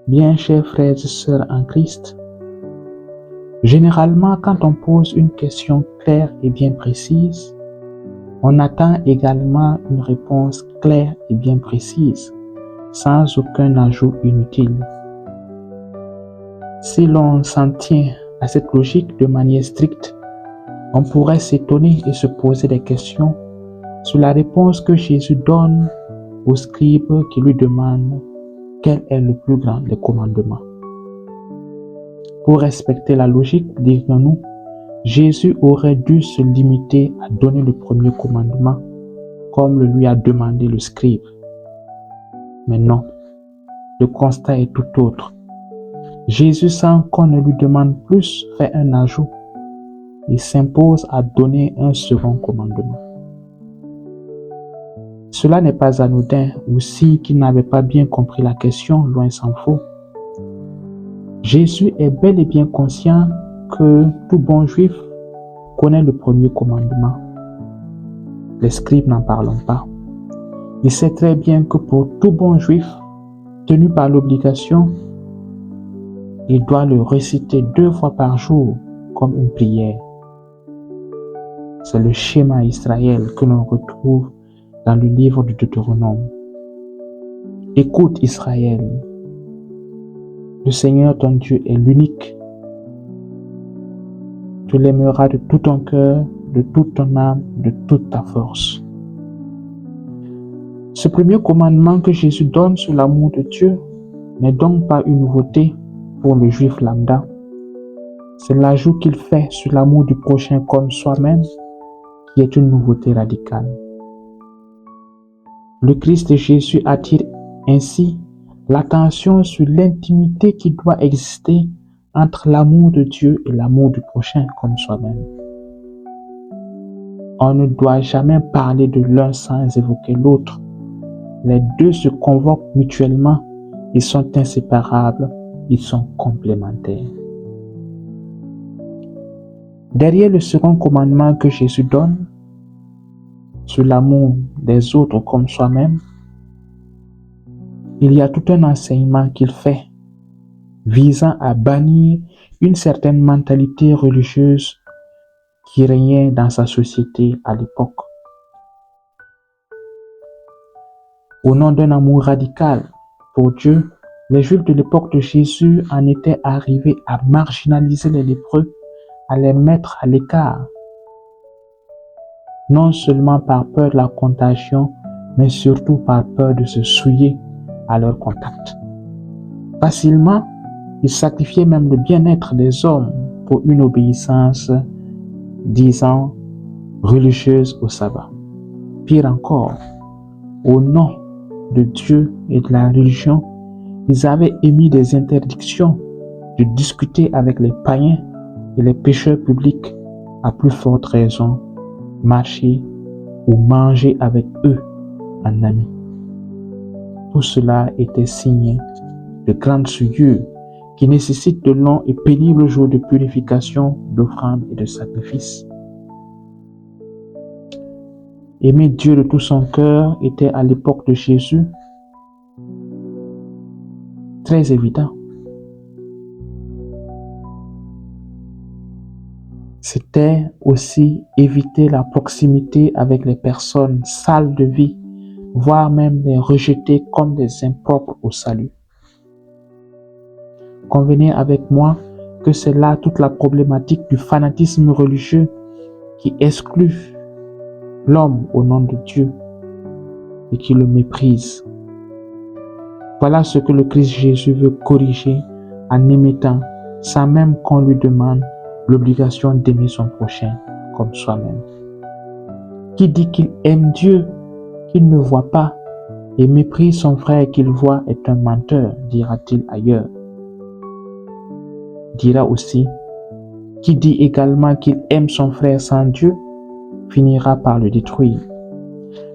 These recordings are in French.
Bien, chers frères et sœurs en Christ, généralement, quand on pose une question claire et bien précise, on attend également une réponse claire et bien précise, sans aucun ajout inutile. Si l'on s'en tient à cette logique de manière stricte, on pourrait s'étonner et se poser des questions sur la réponse que Jésus donne aux scribes qui lui demandent quel est le plus grand des commandements. Pour respecter la logique, disons-nous, Jésus aurait dû se limiter à donner le premier commandement, comme le lui a demandé le scribe. Mais non, le constat est tout autre. Jésus, sans qu'on ne lui demande plus, fait un ajout. Il s'impose à donner un second commandement. Cela n'est pas anodin, aussi qu'il n'avait pas bien compris la question, loin s'en faut. Jésus est bel et bien conscient que tout bon juif connaît le premier commandement. Les scribes n'en parlent pas. Il sait très bien que pour tout bon juif, tenu par l'obligation, il doit le réciter 2 fois par jour comme une prière. C'est le schéma Israël que l'on retrouve dans le livre du Deutéronome. Écoute Israël, le Seigneur ton Dieu est l'unique. Tu l'aimeras de tout ton cœur, de toute ton âme, de toute ta force. Ce premier commandement que Jésus donne sur l'amour de Dieu n'est donc pas une nouveauté pour le juif lambda. C'est l'ajout qu'il fait sur l'amour du prochain comme soi-même qui est une nouveauté radicale. Le Christ Jésus attire ainsi l'attention sur l'intimité qui doit exister entre l'amour de Dieu et l'amour du prochain comme soi-même. On ne doit jamais parler de l'un sans évoquer l'autre. Les deux se convoquent mutuellement, ils sont inséparables, ils sont complémentaires. Derrière le second commandement que Jésus donne, sur l'amour des autres comme soi-même, il y a tout un enseignement qu'il fait visant à bannir une certaine mentalité religieuse qui régnait dans sa société à l'époque. Au nom d'un amour radical pour Dieu, les Juifs de l'époque de Jésus en étaient arrivés à marginaliser les lépreux, à les mettre à l'écart, non seulement par peur de la contagion, mais surtout par peur de se souiller à leur contact. Facilement, ils sacrifiaient même le bien-être des hommes pour une obéissance, disant, religieuse au sabbat. Pire encore, au nom de Dieu et de la religion, ils avaient émis des interdictions de discuter avec les païens et les pécheurs publics, à plus forte raison, marcher ou manger avec eux en amis. Tout cela était signé de grandes souillures qui nécessitent de longs et pénibles jours de purification, d'offrandes et de sacrifices. Aimer Dieu de tout son cœur était à l'époque de Jésus très évident. C'était aussi éviter la proximité avec les personnes sales de vie, voire même les rejeter comme des impropres au salut. Convenez avec moi que c'est là toute la problématique du fanatisme religieux qui exclut l'homme au nom de Dieu et qui le méprise. Voilà ce que le Christ Jésus veut corriger en émettant, sans même qu'on lui demande, l'obligation d'aimer son prochain comme soi-même. Qui dit qu'il aime Dieu, qu'il ne voit pas, et méprise son frère qu'il voit est un menteur, dira-t-il ailleurs. Dira aussi, qui dit également qu'il aime son frère sans Dieu, finira par le détruire.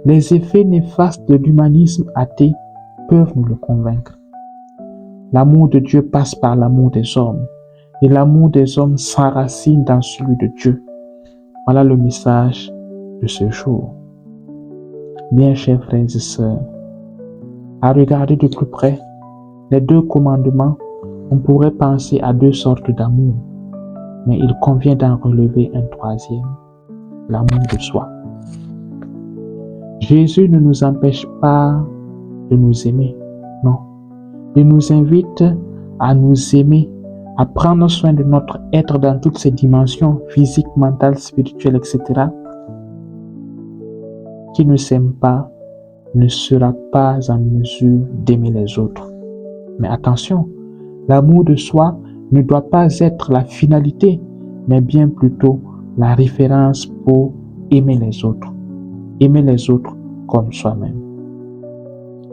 Les effets néfastes de l'humanisme athée peuvent nous le convaincre. L'amour de Dieu passe par l'amour des hommes, et l'amour des hommes s'enracine dans celui de Dieu. Voilà le message de ce jour. Bien chers frères et sœurs, à regarder de plus près, les 2 commandements, on pourrait penser à 2 sortes d'amour, mais il convient d'en relever un 3e, l'amour de soi. Jésus ne nous empêche pas de nous aimer, non. Il nous invite à nous aimer, à prendre soin de notre être dans toutes ses dimensions, physiques, mentales, spirituelles, etc. Qui ne s'aime pas ne sera pas en mesure d'aimer les autres. Mais attention, l'amour de soi ne doit pas être la finalité, mais bien plutôt la référence pour aimer les autres. Aimer les autres comme soi-même.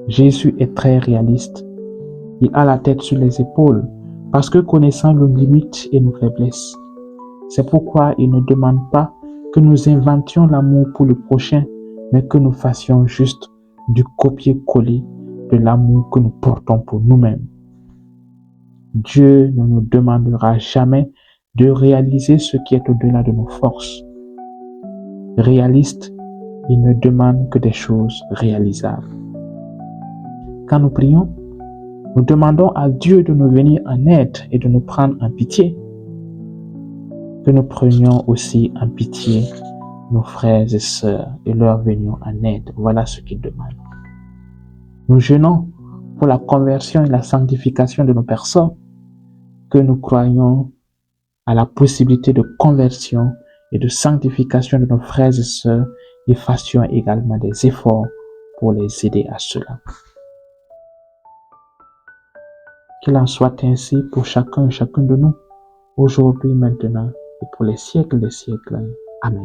Jésus est très réaliste. Il a la tête sur les épaules parce que connaissant nos limites et nos faiblesses. C'est pourquoi il ne demande pas que nous inventions l'amour pour le prochain, mais que nous fassions juste du copier-coller de l'amour que nous portons pour nous-mêmes. Dieu ne nous demandera jamais de réaliser ce qui est au-delà de nos forces. Réaliste, il ne demande que des choses réalisables. Quand nous prions, nous demandons à Dieu de nous venir en aide et de nous prendre en pitié. Que nous prenions aussi en pitié nos frères et sœurs et leur venions en aide. Voilà ce qu'il demande. Nous jeûnons pour la conversion et la sanctification de nos personnes, que nous croyons à la possibilité de conversion et de sanctification de nos frères et sœurs et fassions également des efforts pour les aider à cela. Qu'il en soit ainsi pour chacun et chacune de nous, aujourd'hui, maintenant et pour les siècles des siècles. Amen.